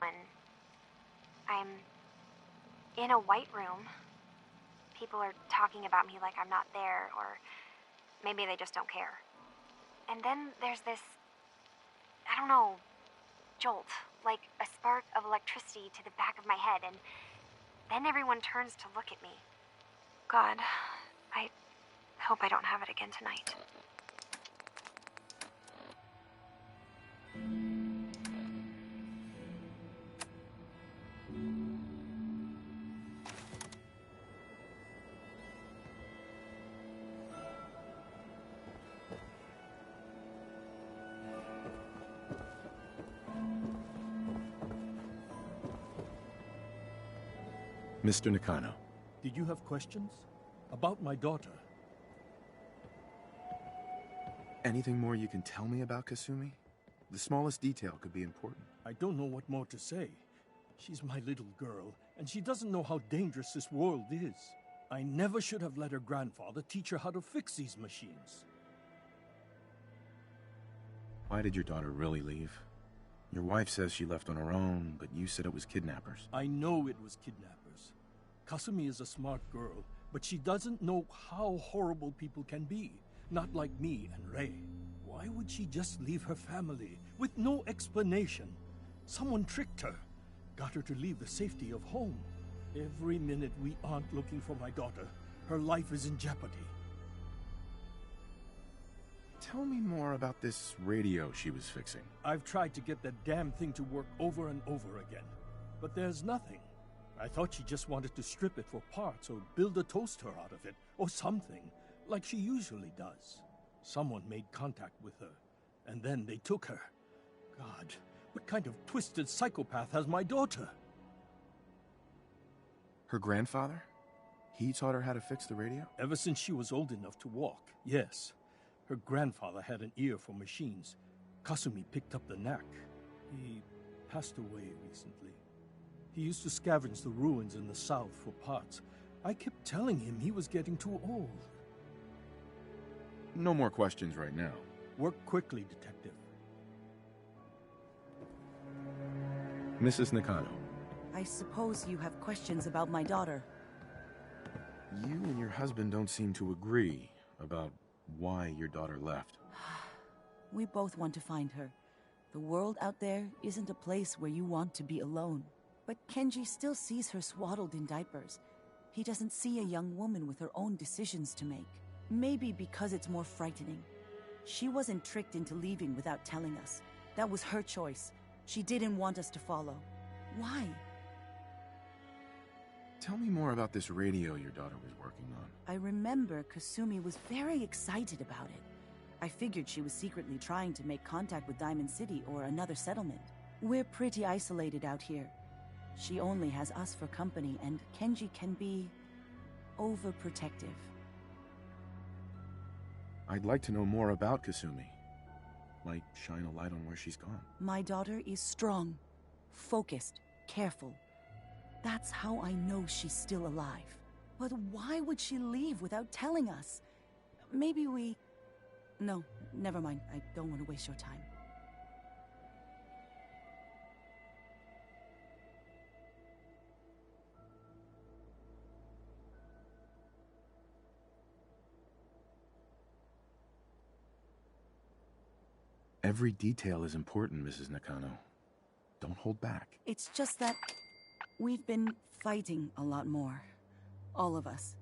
and I'm in a white room. People are talking about me like I'm not there, or maybe they just don't care. And then there's this, I don't know, jolt, like a spark of electricity to the back of my head, and then everyone turns to look at me. God, I hope I don't have it again tonight. Mr. Nakano. Did you have questions? About my daughter? Anything more you can tell me about Kasumi? The smallest detail could be important. I don't know what more to say. She's my little girl, and she doesn't know how dangerous this world is. I never should have let her grandfather teach her how to fix these machines. Why did your daughter really leave? Your wife says she left on her own, but you said it was kidnappers. I know it was kidnappers. Kasumi is a smart girl, but she doesn't know how horrible people can be. Not like me and Rei. Why would she just leave her family with no explanation? Someone tricked her, got her to leave the safety of home. Every minute we aren't looking for my daughter, her life is in jeopardy. Tell me more about this radio she was fixing. I've tried to get that damn thing to work over and over again, but there's nothing. I thought she just wanted to strip it for parts or build a toaster out of it, or something, like she usually does. Someone made contact with her, and then they took her. God, what kind of twisted psychopath has my daughter? Her grandfather? He taught her how to fix the radio? Ever since she was old enough to walk, yes. Her grandfather had an ear for machines. Kasumi picked up the knack. He passed away recently. He used to scavenge the ruins in the south for parts. I kept telling him he was getting too old. No more questions right now. Work quickly, Detective. Mrs. Nakano. I suppose you have questions about my daughter. You and your husband don't seem to agree about why your daughter left. We both want to find her. The world out there isn't a place where you want to be alone. But Kenji still sees her swaddled in diapers. He doesn't see a young woman with her own decisions to make. Maybe because it's more frightening. She wasn't tricked into leaving without telling us. That was her choice. She didn't want us to follow. Why? Tell me more about this radio your daughter was working on. I remember Kasumi was very excited about it. I figured she was secretly trying to make contact with Diamond City or another settlement. We're pretty isolated out here. She only has us for company, and Kenji can be overprotective. I'd like to know more about Kasumi. Might shine a light on where she's gone. My daughter is strong, focused, careful. That's how I know she's still alive. But why would she leave without telling us? Maybe we... No, never mind. I don't want to waste your time. Every detail is important, Mrs. Nakano. Don't hold back. It's just that we've been fighting a lot more. All of us.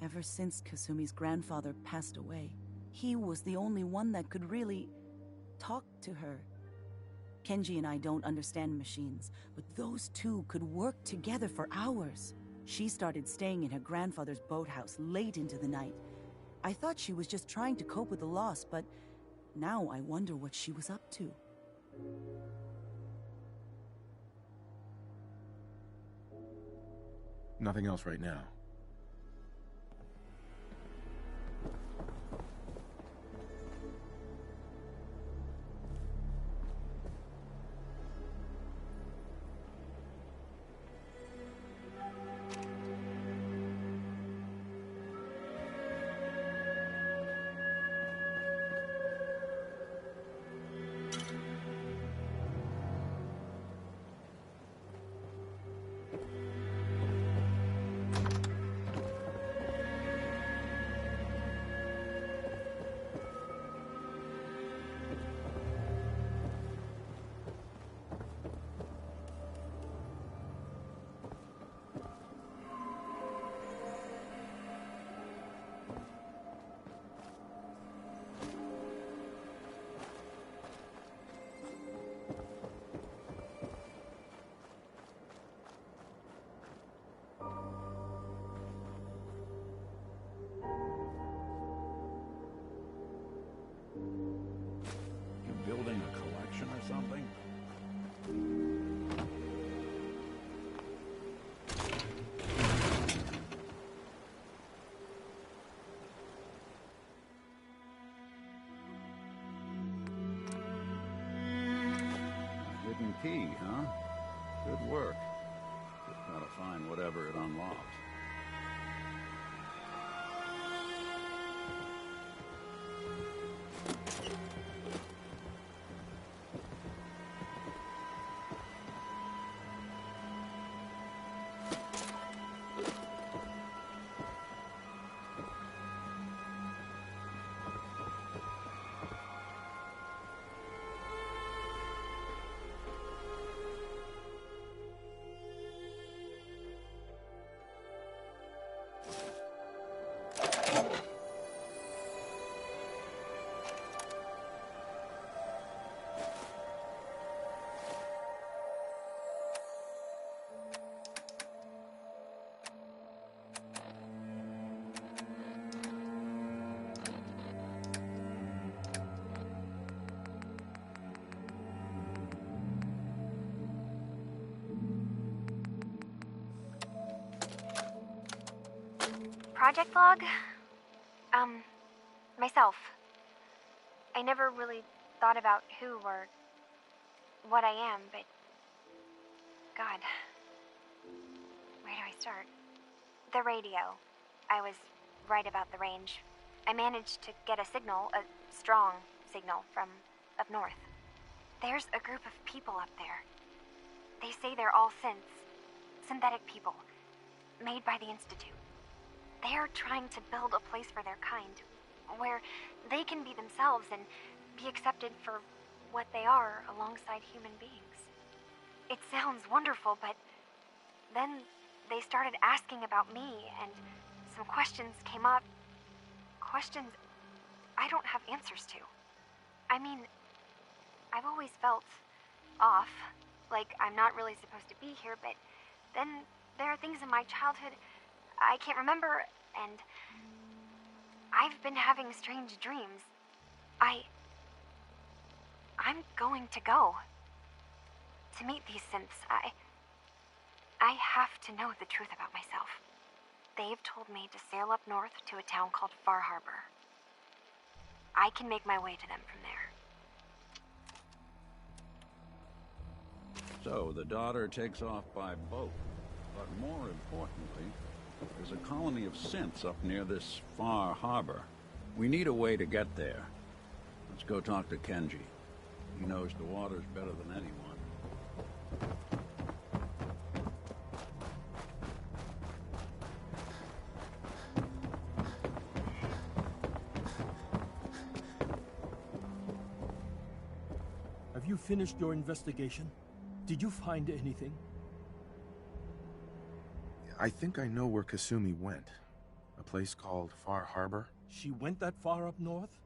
Ever since Kasumi's grandfather passed away. He was the only one that could really talk to her. Kenji and I don't understand machines, but those two could work together for hours. She started staying in her grandfather's boathouse late into the night. I thought she was just trying to cope with the loss, but now I wonder what she was up to. Nothing else right now. Good work. Just gotta find whatever it unlocks. Project log? Myself. I never really thought about who or what I am, but God, where do I start? The radio. I was right about the range. I managed to get a signal, a strong signal, from up north. There's a group of people up there. They say they're all synthetic people, made by the Institute. They're trying to build a place for their kind, where they can be themselves and be accepted for what they are alongside human beings. It sounds wonderful, but then they started asking about me, and some questions came up. Questions I don't have answers to. I mean, I've always felt off, like I'm not really supposed to be here, but then there are things in my childhood I can't remember, and I've been having strange dreams. I'm going to go to meet these synths. I have to know the truth about myself. They've told me to sail up north to a town called Far Harbor. I can make my way to them from there. So, the daughter takes off by boat. But more importantly, there's a colony of synths up near this Far Harbor. We need a way to get there. Let's go talk to Kenji. He knows the waters better than anyone. Have you finished your investigation? Did you find anything? I think I know where Kasumi went. A place called Far Harbor. She went that far up north?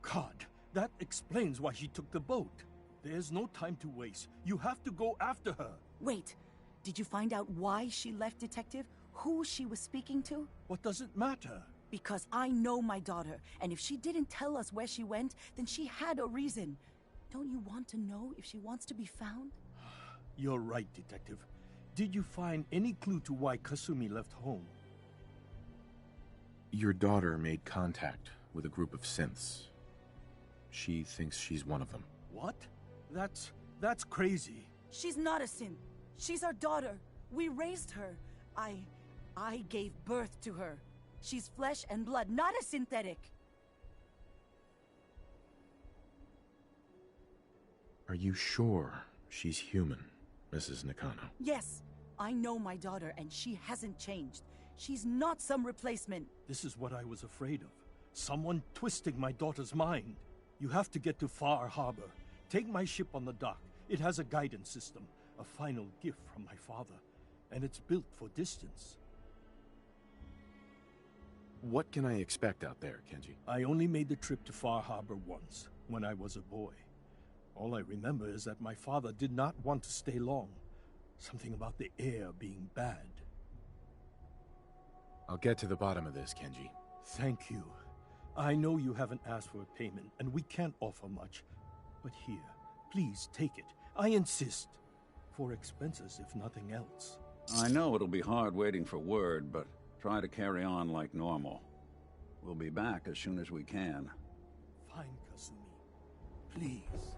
God, that explains why she took the boat. There's no time to waste. You have to go after her. Wait, did you find out why she left, Detective? Who she was speaking to? What does it matter? Because I know my daughter, and if she didn't tell us where she went, then she had a reason. Don't you want to know if she wants to be found? You're right, Detective. Did you find any clue to why Kasumi left home? Your daughter made contact with a group of synths. She thinks she's one of them. What? That's crazy. She's not a synth. She's our daughter. We raised her. I gave birth to her. She's flesh and blood, not a synthetic. Are you sure she's human, Mrs. Nakano? Yes, I know my daughter, and she hasn't changed. She's not some replacement. This is what I was afraid of. Someone twisting my daughter's mind. You have to get to Far Harbor. Take my ship on the dock. It has a guidance system, a final gift from my father, and it's built for distance. What can I expect out there, Kenji? I only made the trip to Far Harbor once, when I was a boy. All I remember is that my father did not want to stay long. Something about the air being bad. I'll get to the bottom of this, Kenji. Thank you. I know you haven't asked for a payment, and we can't offer much. But here, please take it. I insist. For expenses, if nothing else. I know it'll be hard waiting for word, but try to carry on like normal. We'll be back as soon as we can. Fine, Kasumi. Please.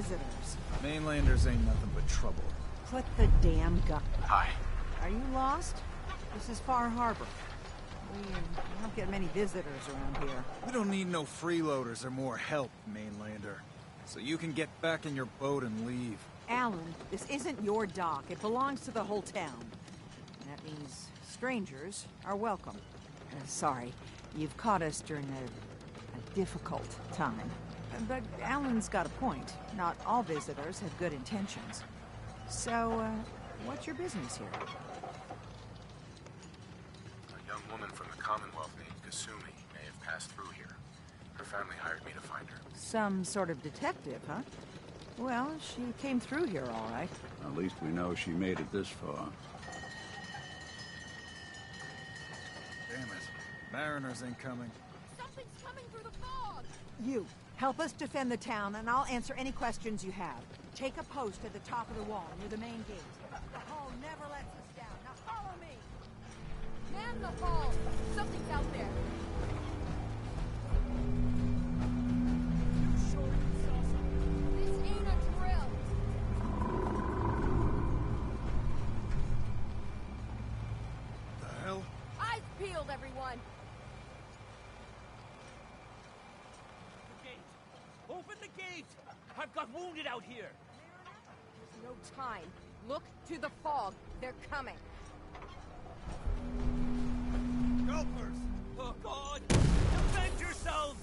visitors. Mainlanders ain't nothing but trouble. Put the damn gun. Hi. Are you lost? This is Far Harbor. We don't get many visitors around here. We don't need no freeloaders or more help, Mainlander. So you can get back in your boat and leave. Alan, this isn't your dock. It belongs to the whole town. That means strangers are welcome. Sorry, you've caught us during a difficult time. But Alan's got a point. Not all visitors have good intentions. So, what's your business here? A young woman from the Commonwealth named Kasumi may have passed through here. Her family hired me to find her. Some sort of detective, huh? Well, she came through here all right. At least we know she made it this far. Damn it. Mariners ain't coming. Something's coming through the fog! You, help us defend the town, and I'll answer any questions you have. Take a post at the top of the wall near the main gate. The hull never lets us down. Now follow me! Man the hall! Something's out there! This ain't a drill! The hell? Eyes peeled, everyone! The gate! Open the gate! I've got wounded out here! There's no time. Look to the fog. They're coming. Gulpers! Oh, God! Defend yourselves!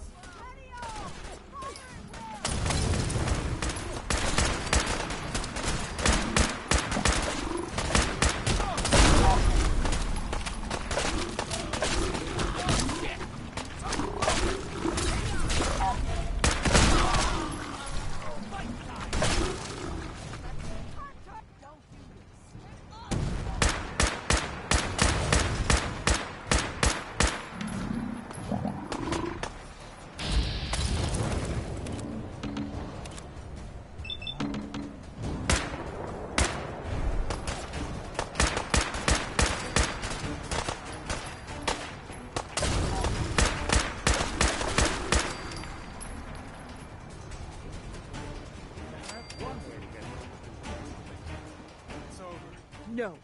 No.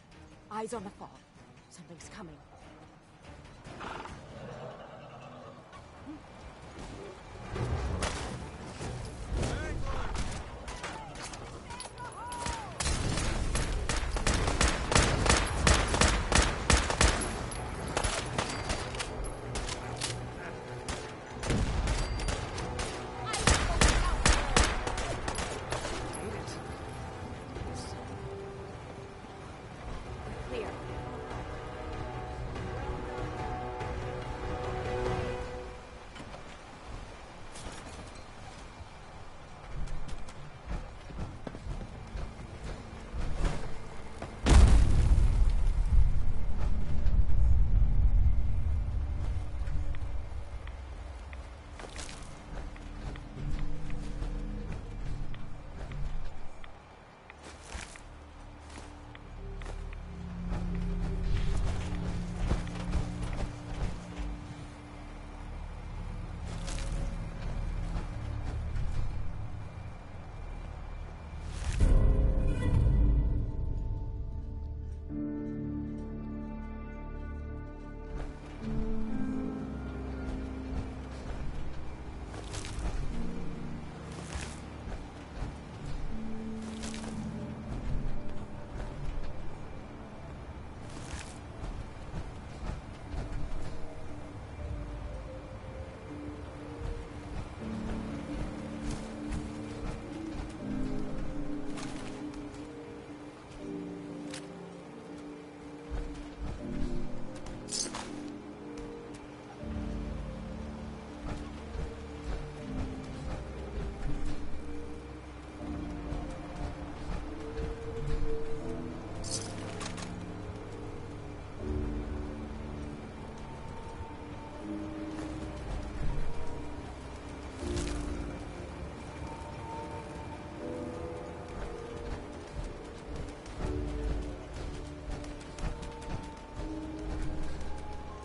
Eyes on the fog. Something's coming. Clear.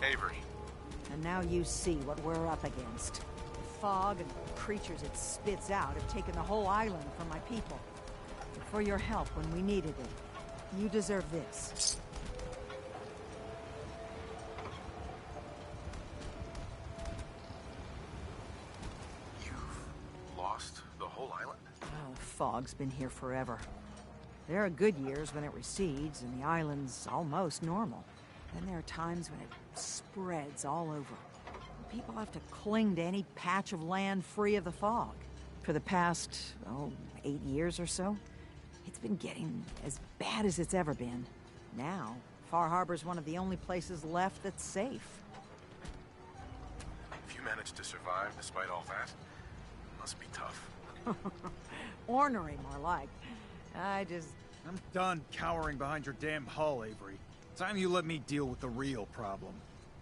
Avery. And now you see what we're up against. fog and the creatures it spits out have taken the whole island from my people. And for your help when we needed it, you deserve this. You've lost the whole island? Oh, the fog's been here forever. There are good years when it recedes and the island's almost normal. Then there are times when it spreads all over. People have to cling to any patch of land free of the fog. For the past, 8 years or so, it's been getting as bad as it's ever been. Now, Far Harbor's one of the only places left that's safe. If you managed to survive despite all that, it must be tough. Ornery, more like. I'm done cowering behind your damn hull, Avery. Time you let me deal with the real problem.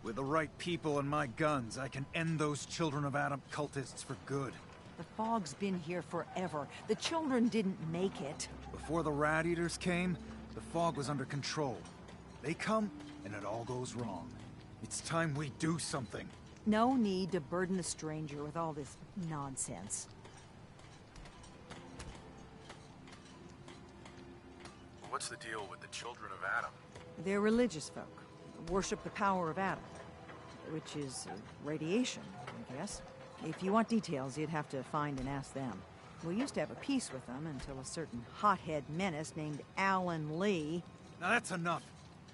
With the right people and my guns, I can end those Children of Adam cultists for good. The fog's been here forever. The children didn't make it. Before the Rat Eaters came, the fog was under control. They come, and it all goes wrong. It's time we do something. No need to burden the stranger with all this nonsense. What's the deal with the Children of Adam? They're religious folk. Worship the power of Adam. Which is radiation, I guess. If you want details, you'd have to find and ask them. We used to have a peace with them until a certain hothead menace named Alan Lee... Now that's enough.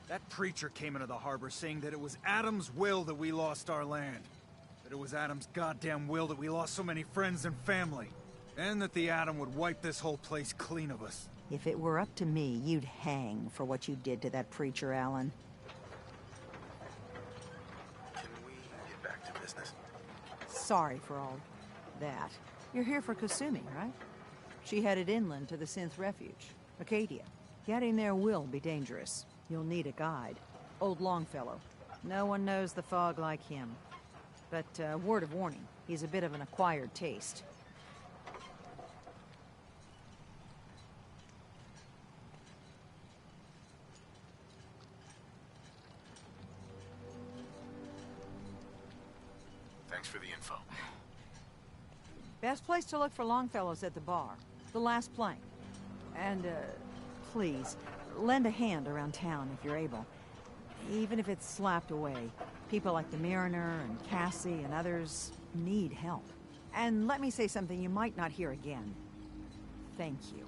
That preacher came into the harbor saying that it was Adam's will that we lost our land. That it was Adam's goddamn will that we lost so many friends and family. And that the Atom would wipe this whole place clean of us. If it were up to me, you'd hang for what you did to that preacher, Alan. Can we get back to business? Sorry for all that. You're here for Kasumi, right? She headed inland to the Synth Refuge, Acadia. Getting there will be dangerous. You'll need a guide. Old Longfellow. No one knows the fog like him. But, word of warning, he's a bit of an acquired taste. Thanks for the info. Best place to look for Longfellow's at the bar. The last plank. And, please, lend a hand around town if you're able. Even if it's slapped away. People like the Mariner and Cassie and others need help. And let me say something you might not hear again. Thank you.